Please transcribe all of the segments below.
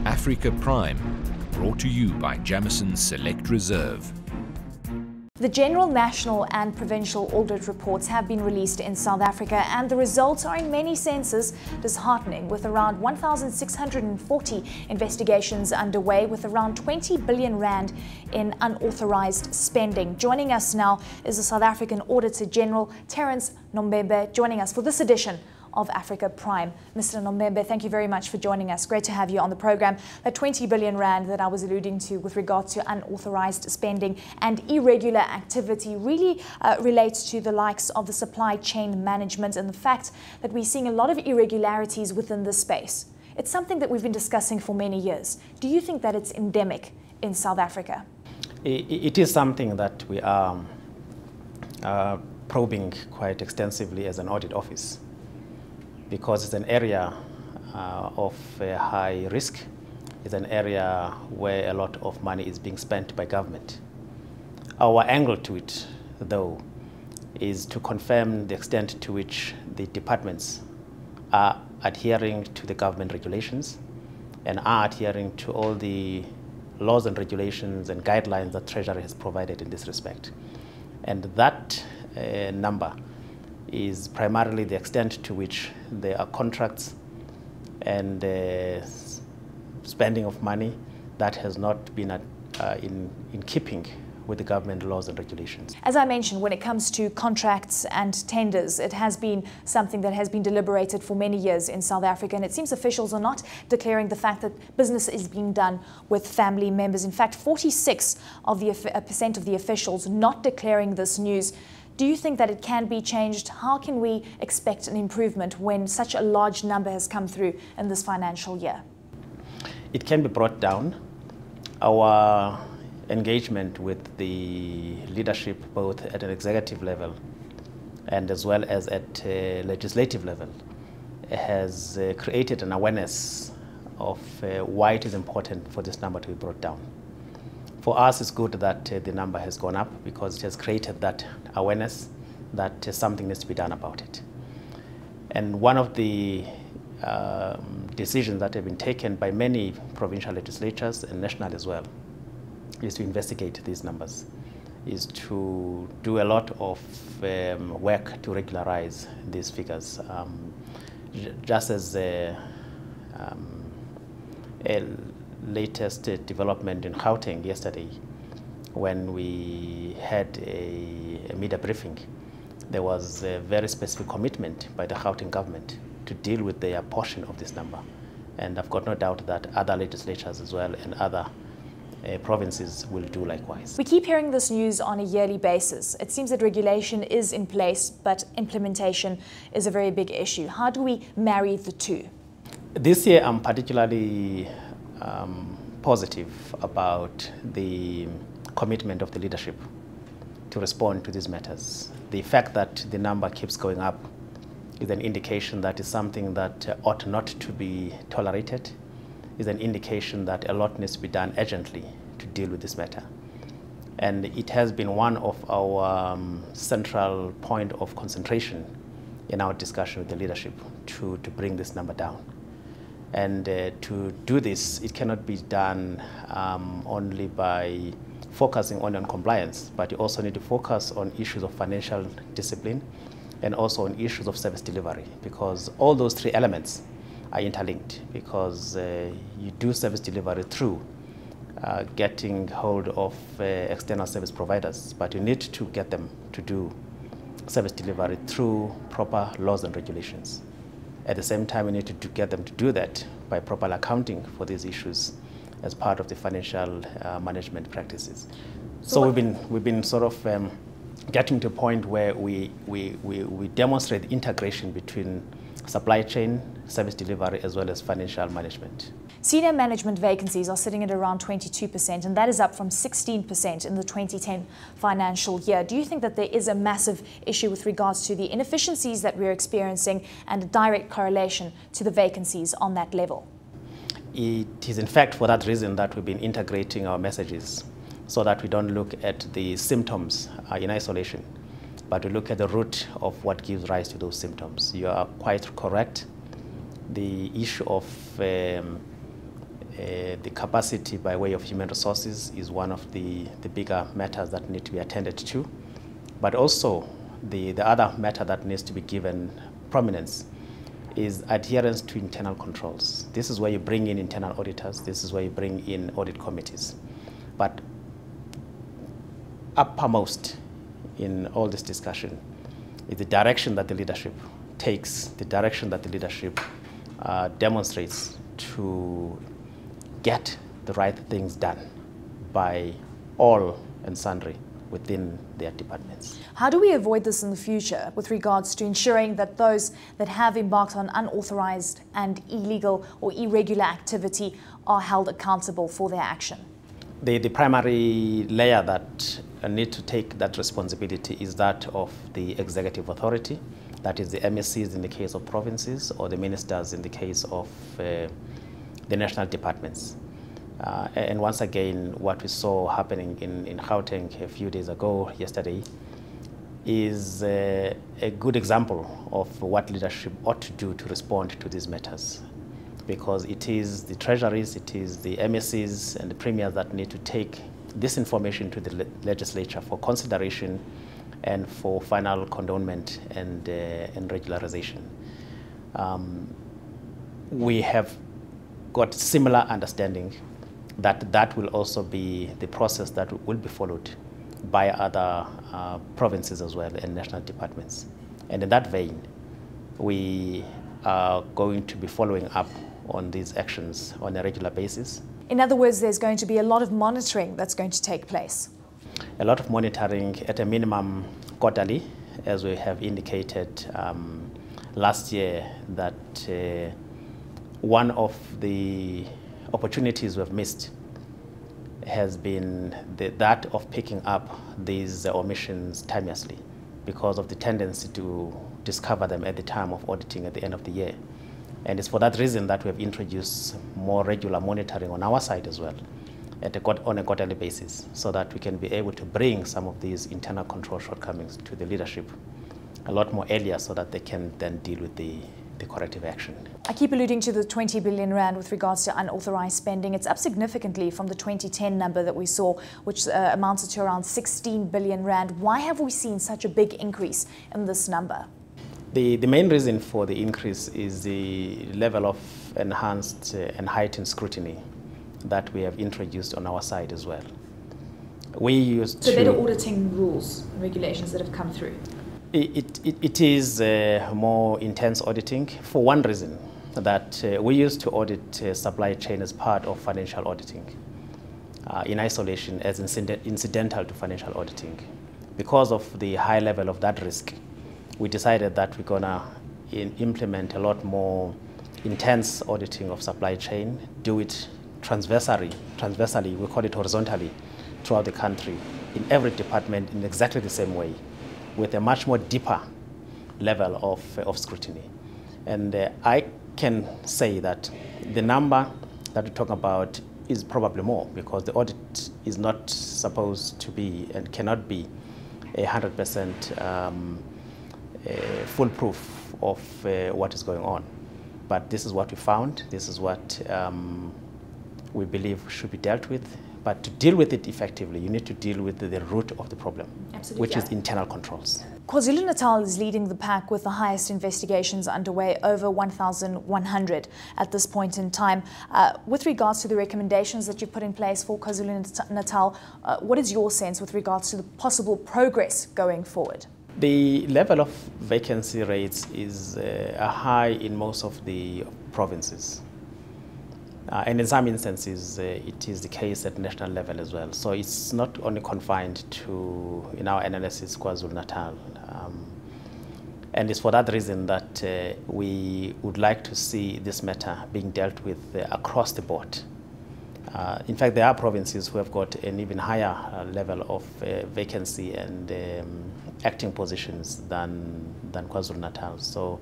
Africa Prime, brought to you by Jameson's Select Reserve. The general, national and provincial audit reports have been released in South Africa, and the results are in many senses disheartening, with around 1,640 investigations underway with around 20 billion rand in unauthorized spending. Joining us now is the South African Auditor-General, Terence Nombembe, joining us for this edition of Africa Prime. Mr. Nombembe, thank you very much for joining us. Great to have you on the program. That 20 billion rand that I was alluding to with regard to unauthorized spending and irregular activity really relates to the likes of the supply chain management and the fact that we're seeing a lot of irregularities within this space. It's something that we've been discussing for many years. Do you think that it's endemic in South Africa? It is something that we are probing quite extensively as an audit office, because it's an area of high risk. It's an area where a lot of money is being spent by government. Our angle to it, though, is to confirm the extent to which the departments are adhering to the government regulations and are adhering to all the laws and regulations and guidelines that Treasury has provided in this respect. And that number is primarily the extent to which there are contracts and spending of money that has not been in keeping with the government laws and regulations. As I mentioned, when it comes to contracts and tenders, it has been something that has been deliberated for many years in South Africa, and it seems officials are not declaring the fact that business is being done with family members. In fact, 46% of the officials not declaring this news. Do you think that it can be changed? How can we expect an improvement when such a large number has come through in this financial year? It can be brought down. Our engagement with the leadership, both at an executive level and as well as at a legislative level, has created an awareness of why it is important for this number to be brought down. For us, it's good that the number has gone up, because it has created that awareness that something needs to be done about it. And one of the decisions that have been taken by many provincial legislatures and national as well is to investigate these numbers, is to do a lot of work to regularize these figures. Just as a latest development in Gauteng yesterday, when we had a media briefing, there was a very specific commitment by the Gauteng government to deal with their portion of this number. And I've got no doubt that other legislatures as well and other provinces will do likewise. We keep hearing this news on a yearly basis. It seems that regulation is in place, but implementation is a very big issue. How do we marry the two? This year I'm particularly positive about the commitment of the leadership to respond to these matters. The fact that the number keeps going up is an indication that is something that ought not to be tolerated, is an indication that a lot needs to be done urgently to deal with this matter. And it has been one of our central point of concentration in our discussion with the leadership to bring this number down. And to do this, it cannot be done only by focusing only on compliance, but you also need to focus on issues of financial discipline and also on issues of service delivery, because all those three elements are interlinked, because you do service delivery through getting hold of external service providers, but you need to get them to do service delivery through proper laws and regulations. At the same time, we need to get them to do that by properly accounting for these issues as part of the financial management practices. So we've been sort of getting to a point where we demonstrate the integration between supply chain, service delivery, as well as financial management. Senior management vacancies are sitting at around 22%, and that is up from 16% in the 2010 financial year. Do you think that there is a massive issue with regards to the inefficiencies that we're experiencing and a direct correlation to the vacancies on that level? It is in fact for that reason that we've been integrating our messages, so that we don't look at the symptoms in isolation, but we look at the root of what gives rise to those symptoms. You are quite correct. The issue of The capacity by way of human resources is one of the bigger matters that need to be attended to. But also, the other matter that needs to be given prominence is adherence to internal controls. This is where you bring in internal auditors. This is where you bring in audit committees. But uppermost in all this discussion is the direction that the leadership takes, the direction that the leadership demonstrates to get the right things done by all and sundry within their departments. How do we avoid this in the future with regards to ensuring that those that have embarked on unauthorized and illegal or irregular activity are held accountable for their action? The primary layer that need to take that responsibility is that of the executive authority, that is the MECs in the case of provinces or the ministers in the case of the national departments. And once again, what we saw happening in Gauteng a few days ago, yesterday, is a good example of what leadership ought to do to respond to these matters. Because it is the treasuries, it is the MECs and the premiers that need to take this information to the legislature for consideration and for final condonment and regularization. We have got similar understanding that will also be the process that will be followed by other provinces as well and national departments. And in that vein, we are going to be following up on these actions on a regular basis. In other words, there's going to be a lot of monitoring that's going to take place. A lot of monitoring at a minimum quarterly, as we have indicated last year, that one of the opportunities we've missed has been that of picking up these omissions timeously because of the tendency to discover them at the time of auditing at the end of the year. And it's for that reason that we have introduced more regular monitoring on our side as well, on a quarterly basis, so that we can be able to bring some of these internal control shortcomings to the leadership a lot more earlier so that they can then deal with the corrective action. I keep alluding to the 20 billion rand with regards to unauthorized spending. It's up significantly from the 2010 number that we saw, which amounted to around 16 billion rand. Why have we seen such a big increase in this number? The main reason for the increase is the level of enhanced and heightened scrutiny that we have introduced on our side as well. We used so better auditing rules and regulations that have come through. It is more intense auditing for one reason, that we used to audit supply chain as part of financial auditing in isolation as incidental to financial auditing. Because of the high level of that risk, we decided that we're gonna implement a lot more intense auditing of supply chain, do it transversally, we call it horizontally, throughout the country, in every department in exactly the same way, with a much more deeper level of scrutiny. And I can say that the number that we talk about is probably more, because the audit is not supposed to be and cannot be 100% foolproof of what is going on. But this is what we found, this is what we believe should be dealt with. But to deal with it effectively, you need to deal with the root of the problem, which is internal controls. KwaZulu-Natal is leading the pack with the highest investigations underway, over 1,100 at this point in time. With regards to the recommendations that you put in place for KwaZulu-Natal, what is your sense with regards to the possible progress going forward? The level of vacancy rates is high in most of the provinces. And in some instances, it is the case at national level as well. So it's not only confined to, in our analysis, KwaZulu-Natal. And it's for that reason that we would like to see this matter being dealt with across the board. In fact, there are provinces who have got an even higher level of vacancy and acting positions than KwaZulu-Natal. So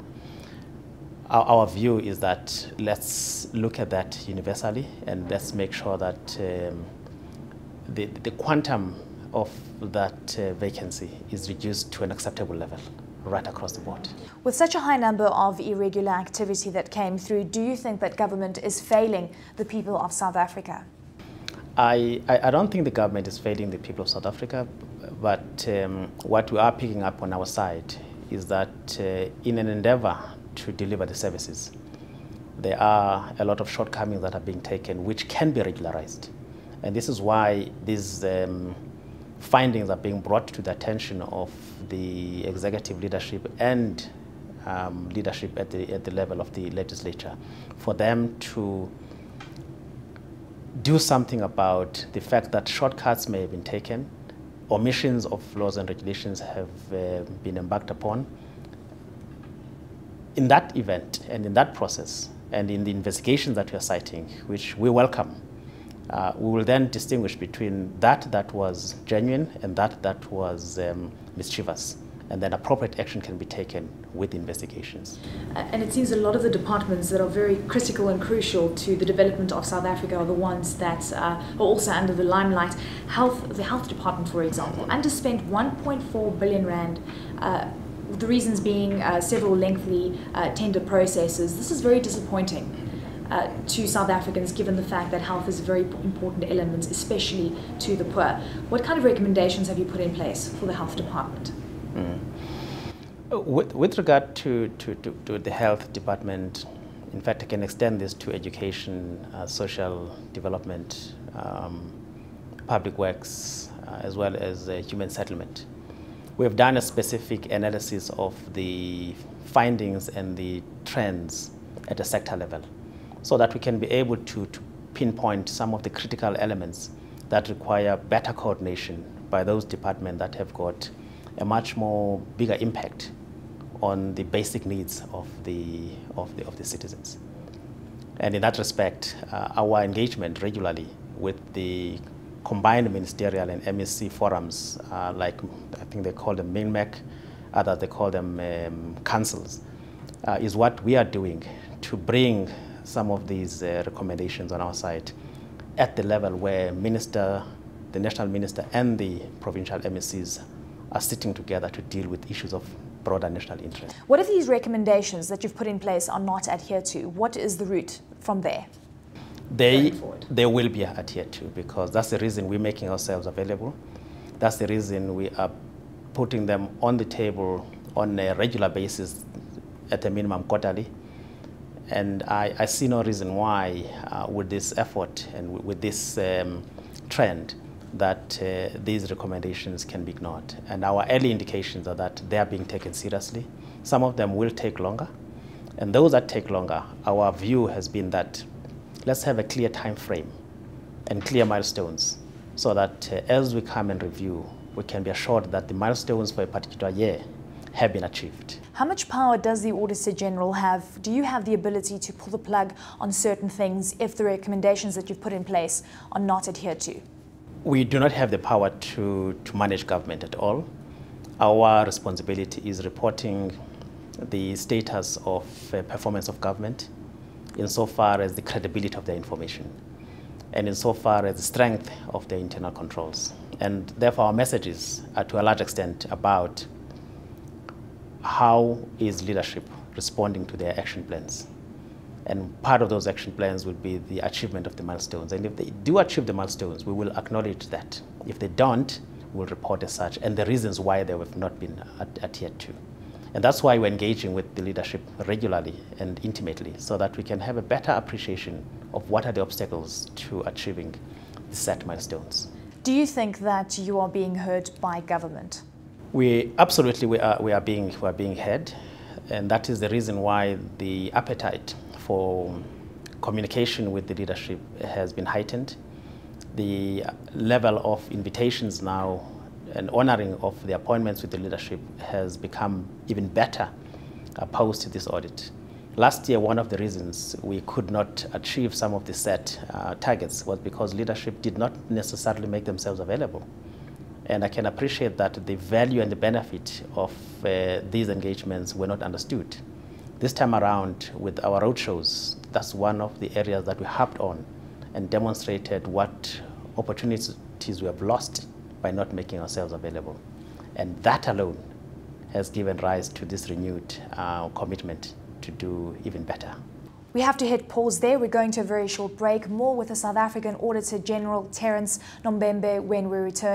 our view is that let's look at that universally, and let's make sure that the quantum of that vacancy is reduced to an acceptable level. right across the board. With such a high number of irregular activity that came through, do you think that government is failing the people of South Africa? I don't think the government is failing the people of South Africa, but what we are picking up on our side is that in an endeavor to deliver the services, there are a lot of shortcomings that are being taken which can be regularized. And this is why these findings are being brought to the attention of the executive leadership and leadership at the level of the legislature, for them to do something about the fact that shortcuts may have been taken, omissions of laws and regulations have been embarked upon. In that event and in that process and in the investigations that we are citing, which we welcome, we will then distinguish between that was genuine and that was mischievous. And then appropriate action can be taken with investigations. And it seems a lot of the departments that are very critical and crucial to the development of South Africa are the ones that are also under the limelight. The health department, for example, underspent 1.4 billion rand, the reasons being several lengthy tender processes. This is very disappointing to South Africans, given the fact that health is a very important element, especially to the poor. What kind of recommendations have you put in place for the health department? With regard to the health department, in fact, I can extend this to education, social development, public works, as well as human settlement. We have done a specific analysis of the findings and the trends at a sector level, so that we can be able to pinpoint some of the critical elements that require better coordination by those departments that have got a much more bigger impact on the basic needs of the citizens. And in that respect, our engagement regularly with the combined ministerial and MEC forums, like I think they call them MINMEC, others they call them councils, is what we are doing to bring some of these recommendations on our side at the level where the national minister and the provincial MECs are sitting together to deal with issues of broader national interest. What if these recommendations that you've put in place are not adhered to? What is the route from there? They will be adhered to, because that's the reason we're making ourselves available. That's the reason we are putting them on the table on a regular basis, at a minimum quarterly. And I see no reason why, with this effort and with this trend, that these recommendations can be ignored. And our early indications are that they are being taken seriously. Some of them will take longer. And those that take longer, our view has been that let's have a clear time frame and clear milestones, so that as we come and review, we can be assured that the milestones for a particular year have been achieved. How much power does the Auditor-General have? Do you have the ability to pull the plug on certain things if the recommendations that you've put in place are not adhered to? We do not have the power to manage government at all. Our responsibility is reporting the status of performance of government insofar as the credibility of their information and insofar as the strength of their internal controls. And therefore our messages are to a large extent about how is leadership responding to their action plans. And part of those action plans will be the achievement of the milestones. And if they do achieve the milestones, we will acknowledge that. If they don't, we'll report as such, and the reasons why they have not been adhered to. And that's why we're engaging with the leadership regularly and intimately, so that we can have a better appreciation of what are the obstacles to achieving the set milestones. Do you think that you are being heard by government? We are being heard, and that is the reason why the appetite for communication with the leadership has been heightened. The level of invitations now and honoring of the appointments with the leadership has become even better post this audit. Last year, one of the reasons we could not achieve some of the set targets was because leadership did not necessarily make themselves available. And I can appreciate that the value and the benefit of these engagements were not understood. This time around, with our roadshows, that's one of the areas that we harped on and demonstrated what opportunities we have lost by not making ourselves available. And that alone has given rise to this renewed commitment to do even better. We have to hit pause there. We're going to a very short break. More with the South African Auditor-General Terence Nombembe when we return.